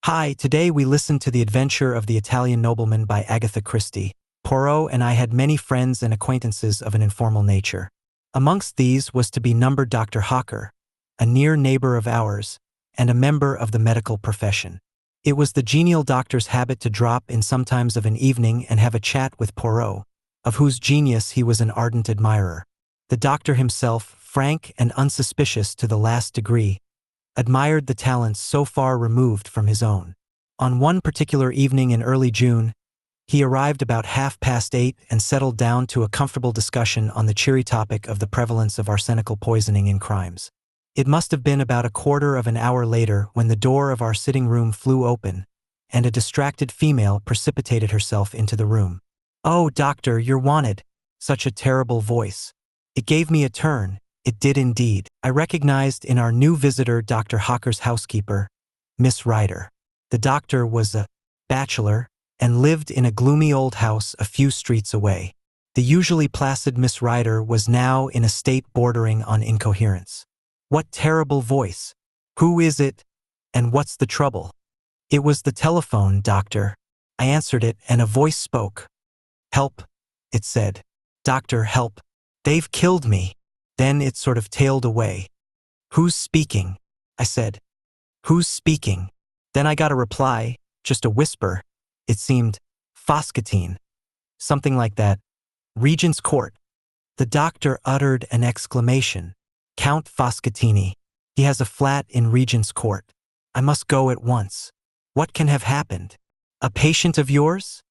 Hi, today we listened to The Adventure of the Italian Nobleman by Agatha Christie. Poirot and I had many friends and acquaintances of an informal nature. Amongst these was to be numbered Dr. Hawker, a near neighbor of ours, and a member of the medical profession. It was the genial doctor's habit to drop in sometimes of an evening and have a chat with Poirot, of whose genius he was an ardent admirer. The doctor himself, frank and unsuspicious to the last degree, admired the talents so far removed from his own. On one particular evening in early June, he arrived about 8:30 and settled down to a comfortable discussion on the cheery topic of the prevalence of arsenical poisoning in crimes. It must have been about a quarter of an hour later when the door of our sitting room flew open, and a distracted female precipitated herself into the room. "Oh, doctor, you're wanted." Such a terrible voice. It gave me a turn. It did indeed. I recognized in our new visitor Dr. Hawker's housekeeper, Miss Ryder. The doctor was a bachelor and lived in a gloomy old house a few streets away. The usually placid Miss Ryder was now in a state bordering on incoherence. What terrible voice! Who is it? And what's the trouble? It was the telephone, doctor. I answered it and a voice spoke. "Help," it said. "Doctor, help. They've killed me." Then it sort of tailed away. "Who's speaking?" I said. "Who's speaking?" Then I got a reply, just a whisper. It seemed, "Foscatini." Something like that. "Regent's Court." The doctor uttered an exclamation. "Count Foscatini. He has a flat in Regent's Court. I must go at once." "What can have happened?" "A patient of yours?"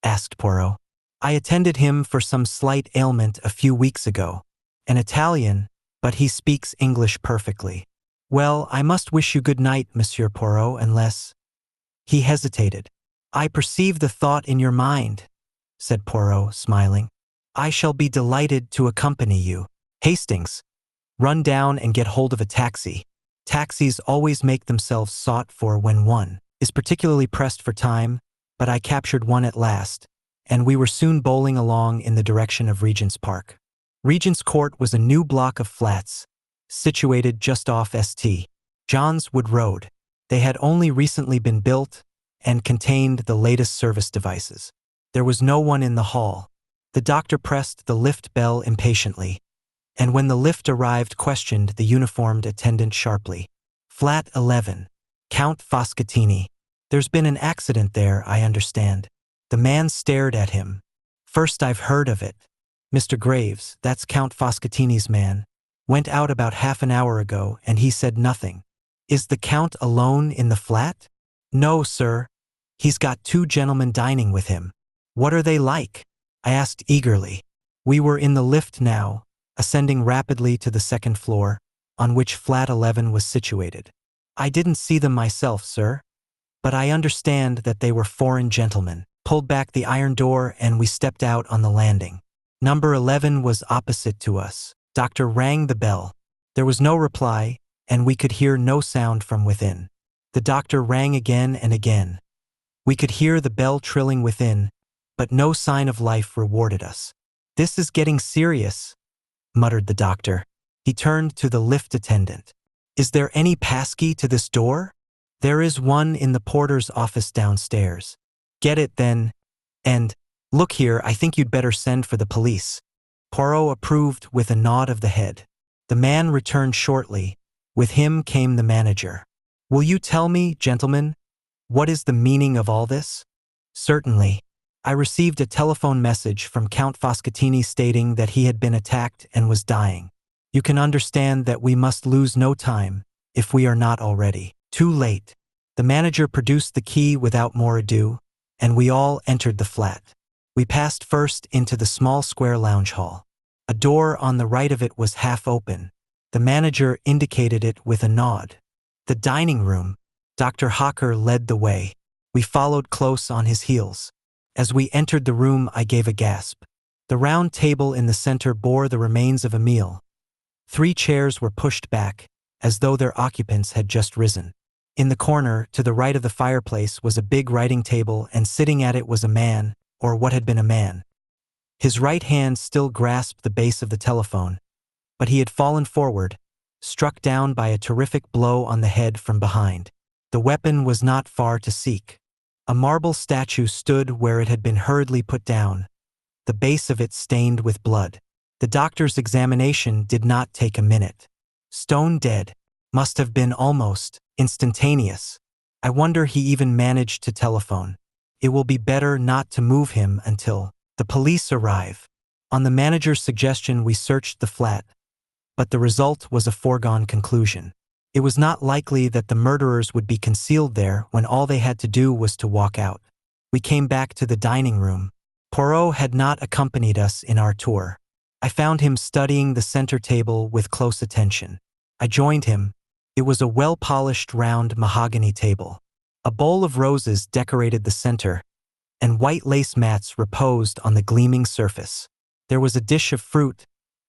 asked Poirot. "I attended him for some slight ailment a few weeks ago. An Italian, but he speaks English perfectly." "Well, I must wish you good night, Monsieur Poirot, unless—" He hesitated. "I perceive the thought in your mind," said Poirot, smiling. "I shall be delighted to accompany you. Hastings, run down and get hold of a taxi. Taxis always make themselves sought for when one is particularly pressed for time, but I captured one at last, and we were soon bowling along in the direction of Regent's Park. Regent's Court was a new block of flats, situated just off St. John's Wood Road. They had only recently been built and contained the latest service devices. There was no one in the hall. The doctor pressed the lift bell impatiently, and when the lift arrived questioned the uniformed attendant sharply. "Flat 11. Count Foscatini. There's been an accident there, I understand." The man stared at him. "First I've heard of it. Mr. Graves, that's Count Foscatini's man, went out about half an hour ago and he said nothing." "Is the Count alone in the flat?" "No, sir. He's got two gentlemen dining with him." "What are they like?" I asked eagerly. We were in the lift now, ascending rapidly to the second floor, on which flat 11 was situated. "I didn't see them myself, sir, but I understand that they were foreign gentlemen." Pulled back the iron door and we stepped out on the landing. Number 11 was opposite to us. Doctor rang the bell. There was no reply, and we could hear no sound from within. The doctor rang again and again. We could hear the bell trilling within, but no sign of life rewarded us. "This is getting serious," muttered the doctor. He turned to the lift attendant. "Is there any passkey to this door?" "There is one in the porter's office downstairs." "Get it then, and, look here, I think you'd better send for the police." Poirot approved with a nod of the head. The man returned shortly. With him came the manager. "Will you tell me, gentlemen, what is the meaning of all this?" "Certainly. I received a telephone message from Count Foscatini stating that he had been attacked and was dying. You can understand that we must lose no time, if we are not already too late." The manager produced the key without more ado, and we all entered the flat. We passed first into the small square lounge hall. A door on the right of it was half open. The manager indicated it with a nod. "The dining room." Dr. Hawker led the way. We followed close on his heels. As we entered the room, I gave a gasp. The round table in the center bore the remains of a meal. 3 chairs were pushed back, as though their occupants had just risen. In the corner, to the right of the fireplace, was a big writing table, and sitting at it was a man, or what had been a man. His right hand still grasped the base of the telephone, but he had fallen forward, struck down by a terrific blow on the head from behind. The weapon was not far to seek. A marble statue stood where it had been hurriedly put down, the base of it stained with blood. The doctor's examination did not take a minute. Stone dead. Must have been almost instantaneous. I wonder he even managed to telephone. It will be better not to move him until the police arrive. On the manager's suggestion, we searched the flat, but the result was a foregone conclusion. It was not likely that the murderers would be concealed there when all they had to do was to walk out. We came back to the dining room. Poirot had not accompanied us in our tour. I found him studying the center table with close attention. I joined him. It was a well-polished round mahogany table. A bowl of roses decorated the center, and white lace mats reposed on the gleaming surface. There was a dish of fruit,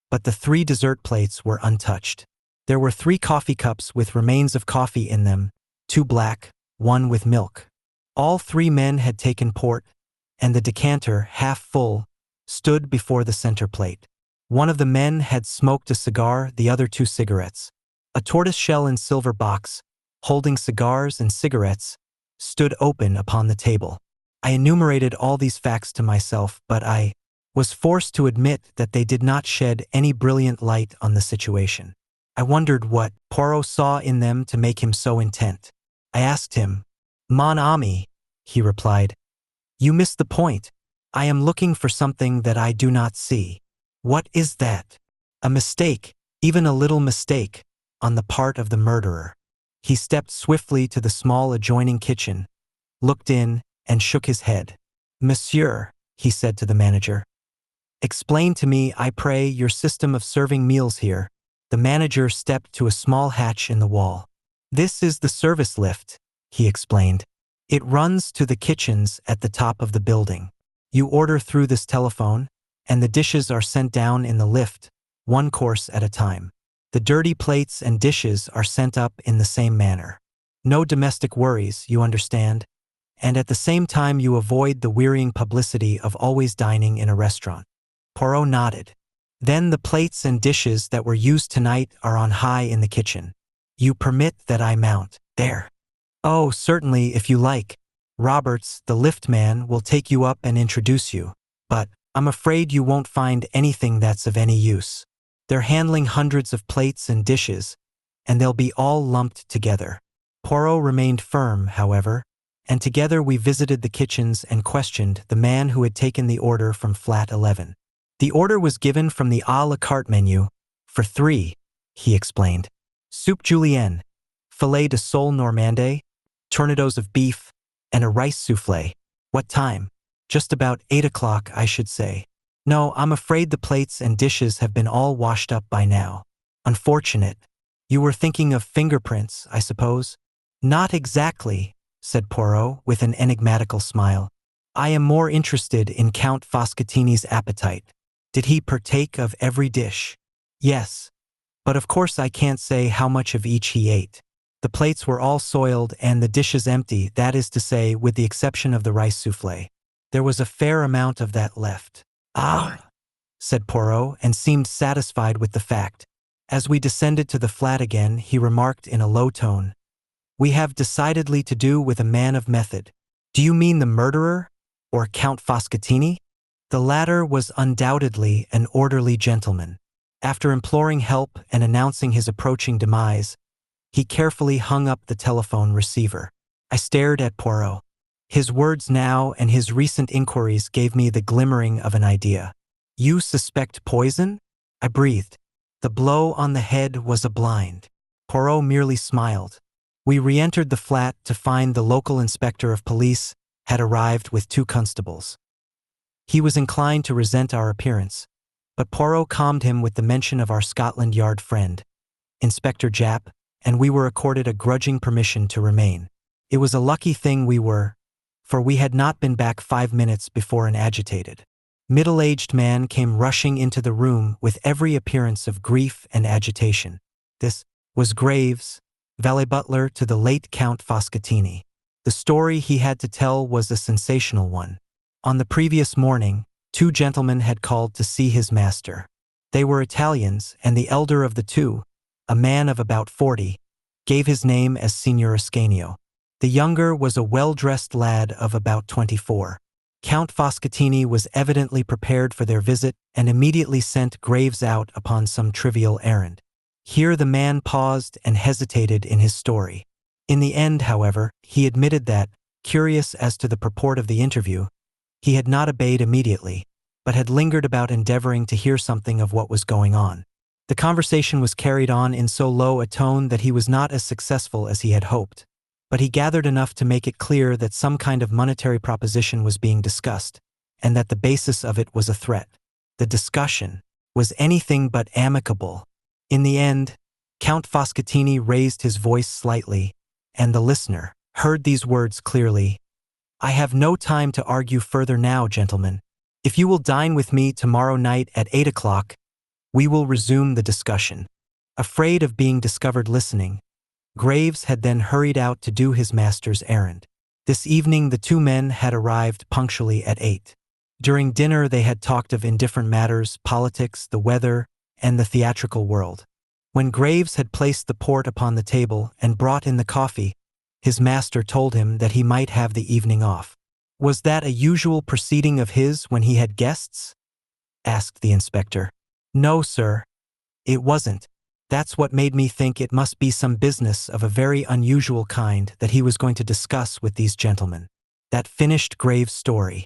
but the 3 dessert plates were untouched. There were 3 coffee cups with remains of coffee in them, 2 black, 1 with milk. All 3 men had taken port, and the decanter, half full, stood before the center plate. One of the men had smoked a cigar, the other 2 cigarettes. A tortoiseshell and silver box, holding cigars and cigarettes, stood open upon the table. I enumerated all these facts to myself, but I was forced to admit that they did not shed any brilliant light on the situation. I wondered what Poirot saw in them to make him so intent. I asked him. "Mon ami," he replied, "you miss the point. I am looking for something that I do not see." "What is that?" "A mistake, even a little mistake, on the part of the murderer." He stepped swiftly to the small adjoining kitchen, looked in, and shook his head. "Monsieur," he said to the manager, "explain to me, I pray, your system of serving meals here." The manager stepped to a small hatch in the wall. "This is the service lift," he explained. "It runs to the kitchens at the top of the building. You order through this telephone, and the dishes are sent down in the lift, 1 course at a time. The dirty plates and dishes are sent up in the same manner. No domestic worries, you understand, and at the same time you avoid the wearying publicity of always dining in a restaurant." Poirot nodded. "Then the plates and dishes that were used tonight are on high in the kitchen. You permit that I mount there?" "Oh, certainly, if you like. Roberts, the lift man, will take you up and introduce you. But I'm afraid you won't find anything that's of any use. They're handling hundreds of plates and dishes, and they'll be all lumped together." Poirot remained firm, however, and together we visited the kitchens and questioned the man who had taken the order from flat 11. The order was given from the à la carte menu, for 3, he explained. Soup julienne, filet de sole normande, tournedos of beef, and a rice soufflé. "What time?" "Just about 8 o'clock, I should say." "No, I'm afraid the plates and dishes have been all washed up by now." "Unfortunate. You were thinking of fingerprints, I suppose?" "Not exactly," said Poirot with an enigmatical smile. "I am more interested in Count Foscatini's appetite. Did he partake of every dish?" "Yes. But of course I can't say how much of each he ate. The plates were all soiled and the dishes empty, that is to say, with the exception of the rice soufflé. There was a fair amount of that left." "Ah," said Poirot, and seemed satisfied with the fact. As we descended to the flat again, he remarked in a low tone, "We have decidedly to do with a man of method." "Do you mean the murderer, or Count Foscatini?" The latter was undoubtedly an orderly gentleman. After imploring help and announcing his approaching demise, he carefully hung up the telephone receiver. I stared at Poirot. His words now and his recent inquiries gave me the glimmering of an idea. "You suspect poison?" I breathed. The blow on the head was a blind. Poirot merely smiled. We re-entered the flat to find the local inspector of police had arrived with 2 constables. He was inclined to resent our appearance, but Poirot calmed him with the mention of our Scotland Yard friend, Inspector Japp, and we were accorded a grudging permission to remain. It was a lucky thing we were, for we had not been back 5 minutes before an agitated, middle-aged man came rushing into the room with every appearance of grief and agitation. This was Graves, valet butler to the late Count Foscatini. The story he had to tell was a sensational one. On the previous morning, 2 gentlemen had called to see his master. They were Italians, and the elder of the 2, a man of about 40, gave his name as Signor Ascanio. The younger was a well-dressed lad of about 24. Count Foscatini was evidently prepared for their visit and immediately sent Graves out upon some trivial errand. Here the man paused and hesitated in his story. In the end, however, he admitted that, curious as to the purport of the interview, he had not obeyed immediately, but had lingered about endeavoring to hear something of what was going on. The conversation was carried on in so low a tone that he was not as successful as he had hoped, but he gathered enough to make it clear that some kind of monetary proposition was being discussed, and that the basis of it was a threat. The discussion was anything but amicable. In the end, Count Foscatini raised his voice slightly, and the listener heard these words clearly. "I have no time to argue further now, gentlemen. If you will dine with me tomorrow night at 8 o'clock, we will resume the discussion." Afraid of being discovered listening, Graves had then hurried out to do his master's errand. This evening the two men had arrived punctually at 8. During dinner they had talked of indifferent matters, politics, the weather, and the theatrical world. When Graves had placed the port upon the table and brought in the coffee, his master told him that he might have the evening off. "Was that a usual proceeding of his when he had guests?" asked the inspector. "No, sir, it wasn't. That's what made me think it must be some business of a very unusual kind that he was going to discuss with these gentlemen." That finished Graves' story.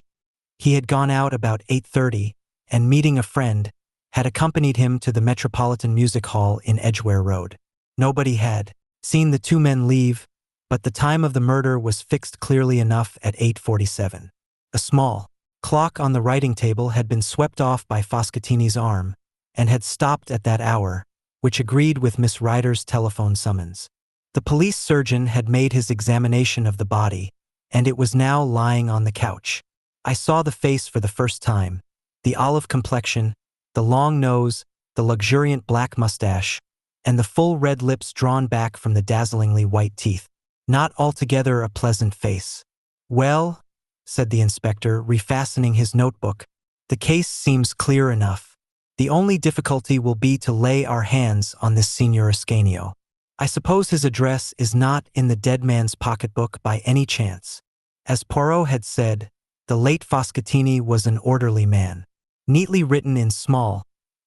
He had gone out about 8:30, and meeting a friend, had accompanied him to the Metropolitan Music Hall in Edgware Road. Nobody had seen the two men leave, but the time of the murder was fixed clearly enough at 8:47. A small clock on the writing table had been swept off by Foscatini's arm, and had stopped at that hour, which agreed with Miss Ryder's telephone summons. The police surgeon had made his examination of the body, and it was now lying on the couch. I saw the face for the first time, the olive complexion, the long nose, the luxuriant black mustache, and the full red lips drawn back from the dazzlingly white teeth. Not altogether a pleasant face. "Well," said the inspector, refastening his notebook, "the case seems clear enough. The only difficulty will be to lay our hands on this Signor Ascanio. I suppose his address is not in the dead man's pocketbook by any chance." As Poirot had said, the late Foscatini was an orderly man. Neatly written in small,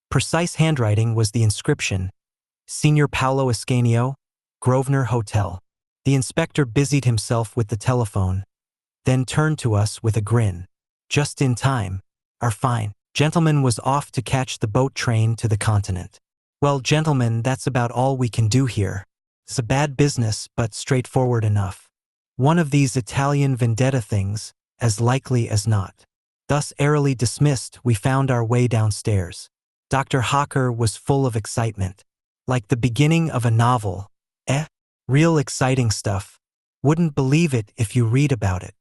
precise handwriting was the inscription, "Signor Paolo Ascanio, Grosvenor Hotel." The inspector busied himself with the telephone, then turned to us with a grin. "Just in time. Our fine gentleman was off to catch the boat train to the continent. Well, gentlemen, that's about all we can do here. It's a bad business, but straightforward enough. One of these Italian vendetta things, as likely as not." Thus airily dismissed, we found our way downstairs. Dr. Hocker was full of excitement. "Like the beginning of a novel, eh? Real exciting stuff. Wouldn't believe it if you read about it."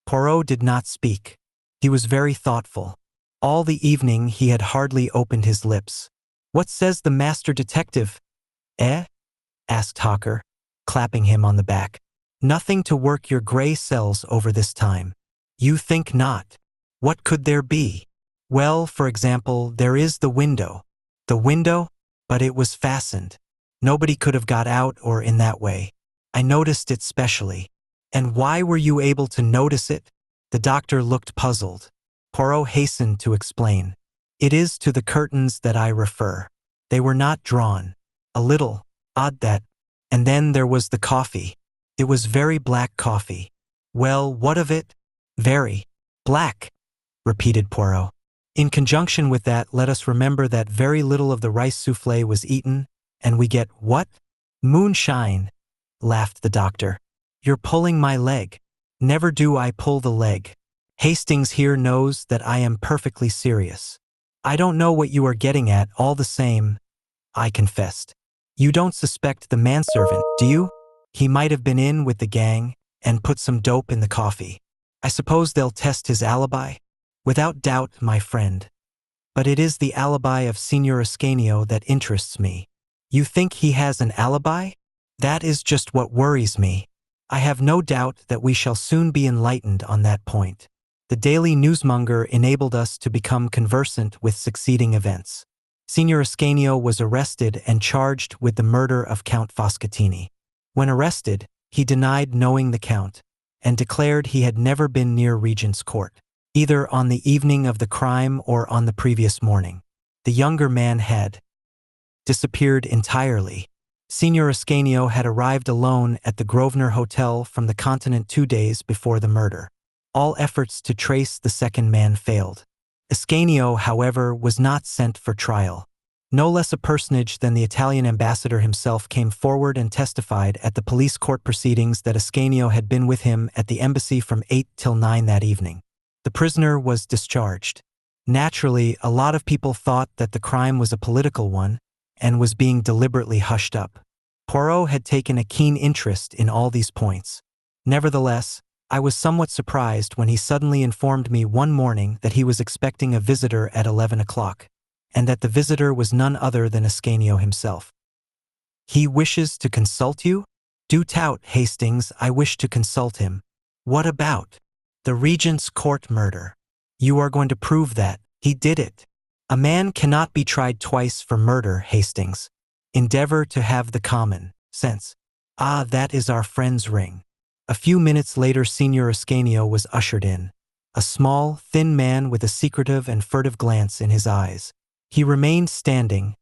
Poirot did not speak. He was very thoughtful. All the evening he had hardly opened his lips. "What says the master detective, eh?" asked Hocker, clapping him on the back. "Nothing to work your gray cells over this time." "You think not? What could there be?" "Well, for example, there is the window." "The window? But it was fastened. Nobody could have got out or in that way. I noticed it specially." "And why were you able to notice it?" The doctor looked puzzled. Poirot hastened to explain. "It is to the curtains that I refer. They were not drawn. A little odd that. And then there was the coffee. It was very black coffee." "Well, what of it?" "Very black," repeated Poirot. "In conjunction with that, let us remember that very little of the rice soufflé was eaten, and we get what?" "Moonshine," laughed the doctor. "You're pulling my leg." "Never do I pull the leg. Hastings here knows that I am perfectly serious." "I don't know what you are getting at, all the same," I confessed. "You don't suspect the manservant, do you? He might have been in with the gang and put some dope in the coffee. I suppose they'll test his alibi?" "Without doubt, my friend. But it is the alibi of Signor Ascanio that interests me." "You think he has an alibi?" "That is just what worries me. I have no doubt that we shall soon be enlightened on that point." The Daily Newsmonger enabled us to become conversant with succeeding events. Signor Ascanio was arrested and charged with the murder of Count Foscatini. When arrested, He denied knowing the Count, and declared he had never been near Regent's Court, either on the evening of the crime or on the previous morning. The younger man had disappeared entirely. Signor Ascanio had arrived alone at the Grosvenor Hotel from the Continent 2 days before the murder. All efforts to trace the second man failed. Ascanio, however, was not sent for trial. No less a personage than the Italian ambassador himself came forward and testified at the police court proceedings that Ascanio had been with him at the embassy from 8 till 9 that evening. The prisoner was discharged. Naturally, a lot of people thought that the crime was a political one and was being deliberately hushed up. Poirot had taken a keen interest in all these points. Nevertheless, I was somewhat surprised when he suddenly informed me one morning that he was expecting a visitor at 11 o'clock, and that the visitor was none other than Ascanio himself. "He wishes to consult you?" "Do tout, Hastings, I wish to consult him." "What about?" "The Regent's Court murder." "You are going to prove that he did it." "A man cannot be tried twice for murder, Hastings. Endeavor to have the common sense." "Ah, that is our friend's ring." A few minutes later Signor Ascanio was ushered in, a small, thin man with a secretive and furtive glance in his eyes. He remained standing,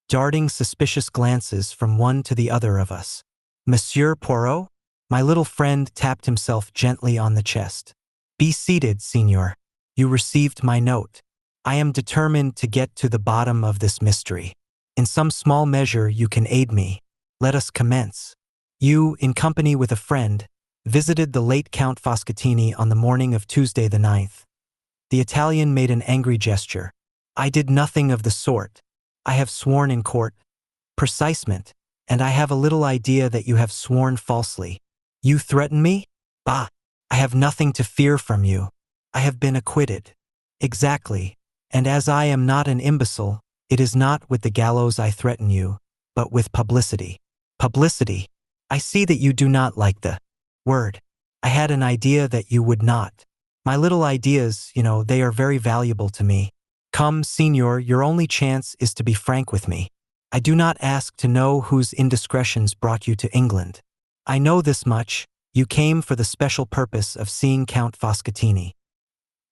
darting suspicious glances from one to the other of us. "Monsieur Poirot?" My little friend tapped himself gently on the chest. "Be seated, Signor. You received my note. I am determined to get to the bottom of this mystery. In some small measure you can aid me. Let us commence. You, in company with a friend, visited the late Count Foscatini on the morning of Tuesday the 9th. The Italian made an angry gesture. "I did nothing of the sort. I have sworn in court. Precisement, and I have a little idea that you have sworn falsely. You threaten me? Bah! I have nothing to fear from you. I have been acquitted." "Exactly, and as I am not an imbecile, it is not with the gallows I threaten you, but with publicity." "Publicity? I see that you do not like the word. I had an idea that you would not. My little ideas, they are very valuable to me. Come, Signor, your only chance is to be frank with me. I do not ask to know whose indiscretions brought you to England. I know this much: you came for the special purpose of seeing Count Foscatini."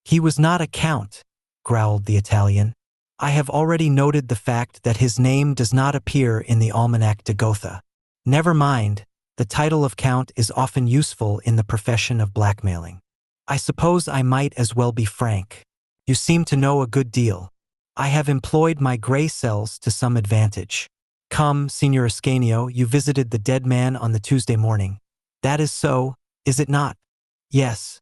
"He was not a count," growled the Italian. "I have already noted the fact that his name does not appear in the Almanach de Gotha. Never mind. The title of count is often useful in the profession of blackmailing. I suppose I might as well be frank. You seem to know a good deal. I have employed my grey cells to some advantage. Come, Signor Ascanio, you visited the dead man on the Tuesday morning. That is so, is it not?" "Yes.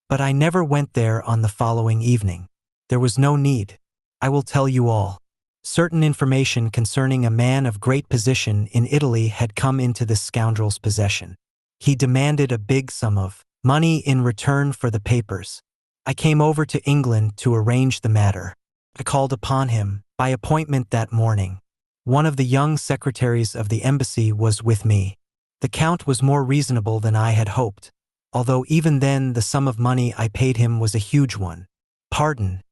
But I never went there on the following evening. There was no need. I will tell you all. Certain information concerning a man of great position in Italy had come into this scoundrel's possession. He demanded a big sum of money in return for the papers. I came over to England to arrange the matter. I called upon him by appointment that morning. One of the young secretaries of the embassy was with me. The Count was more reasonable than I had hoped, although even then the sum of money I paid him was a huge one." "Pardon,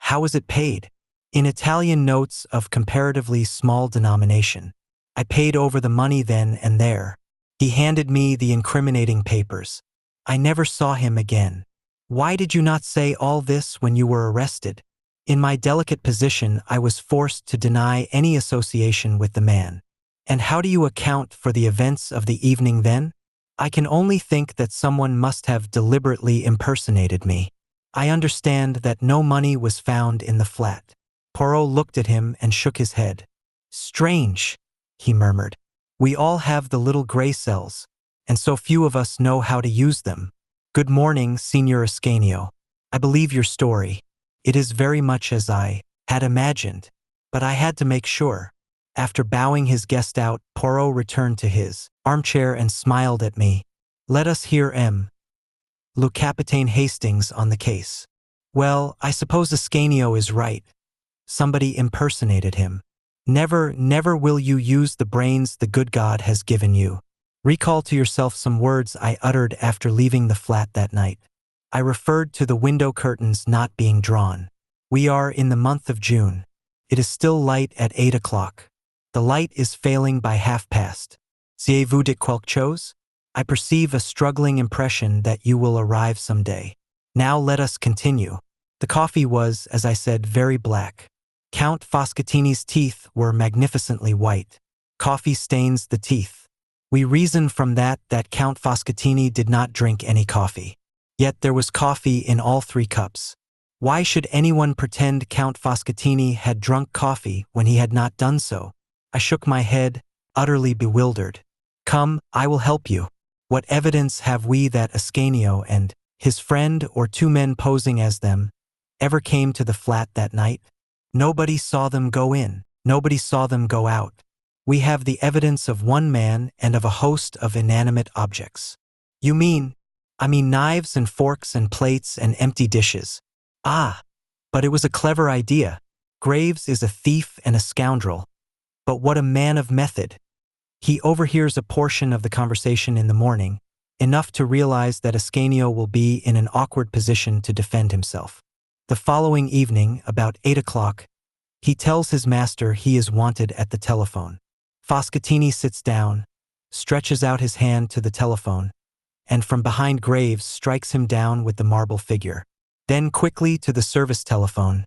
how was it paid?" "In Italian notes of comparatively small denomination. I paid over the money then and there. He handed me the incriminating papers. I never saw him again." "Why did you not say all this when you were arrested?" "In my delicate position I was forced to deny any association with the man." "And how do you account for the events of the evening then?" "I can only think that someone must have deliberately impersonated me. I understand that no money was found in the flat." Poirot looked at him and shook his head. "Strange," he murmured. "We all have the little grey cells, and so few of us know how to use them. Good morning, Signor Ascanio. I believe your story. It is very much as I had imagined, but I had to make sure." After bowing his guest out, Poirot returned to his armchair and smiled at me. "Let us hear Le Capitaine Hastings on the case." "Well, I suppose Ascanio is right. Somebody impersonated him. Never, never will you use the brains the good God has given you. Recall to yourself some words I uttered after leaving the flat that night. I referred to the window curtains not being drawn. We are in the month of June. It is still light at 8 o'clock. The light is failing by 1/2 past. Savez-vous de quelque chose? I perceive a struggling impression that you will arrive someday. Now let us continue. The coffee was, as I said, very black. Count Foscatini's teeth were magnificently white. Coffee stains the teeth. We reason from that Count Foscatini did not drink any coffee. Yet there was coffee in all 3 cups. Why should anyone pretend Count Foscatini had drunk coffee when he had not done so? I shook my head, utterly bewildered. Come, I will help you. What evidence have we that Ascanio and his friend, or 2 men posing as them, ever came to the flat that night? Nobody saw them go in. Nobody saw them go out. We have the evidence of 1 man and of a host of inanimate objects. You mean? I mean knives and forks and plates and empty dishes. Ah, but it was a clever idea. Graves is a thief and a scoundrel. But what a man of method. He overhears a portion of the conversation in the morning, enough to realize that Ascanio will be in an awkward position to defend himself. The following evening, about 8 o'clock, he tells his master he is wanted at the telephone. Foscatini sits down, stretches out his hand to the telephone, and from behind Graves strikes him down with the marble figure. Then quickly to the service telephone.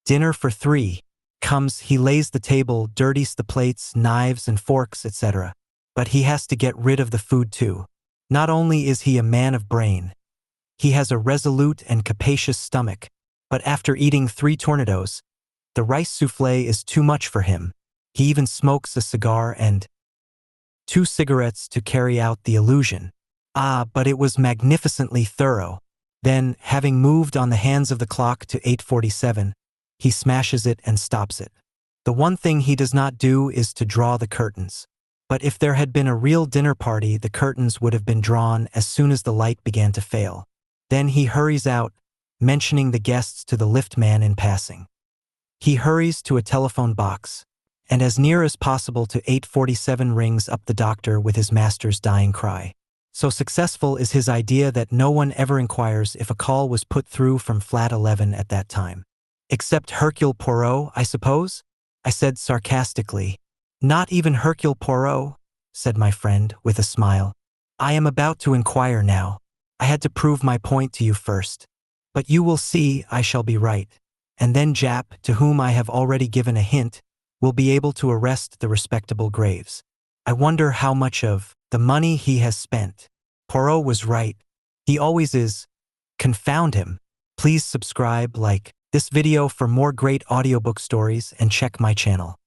Dinner for 3. Comes, he lays the table, dirties the plates, knives and forks, etc. But he has to get rid of the food too. Not only is he a man of brain, he has a resolute and capacious stomach, but after eating 3 tornadoes, the rice soufflé is too much for him. He even smokes a cigar and 2 cigarettes to carry out the illusion. Ah, but it was magnificently thorough. Then, having moved on the hands of the clock to 8:47, he smashes it and stops it. The one thing he does not do is to draw the curtains. But if there had been a real dinner party, the curtains would have been drawn as soon as the light began to fail. Then he hurries out, mentioning the guests to the liftman in passing. He hurries to a telephone box, and as near as possible to 8:47 rings up the doctor with his master's dying cry. So successful is his idea that no one ever inquires if a call was put through from flat 11 at that time. Except Hercule Poirot, I suppose? I said sarcastically. Not even Hercule Poirot, said my friend with a smile. I am about to inquire now. I had to prove my point to you first. But you will see I shall be right. And then Jap, to whom I have already given a hint, will be able to arrest the respectable Graves. I wonder how much of the money he has spent. Poirot was right. He always is. Confound him. Please subscribe, like this video for more great audiobook stories, and check my channel.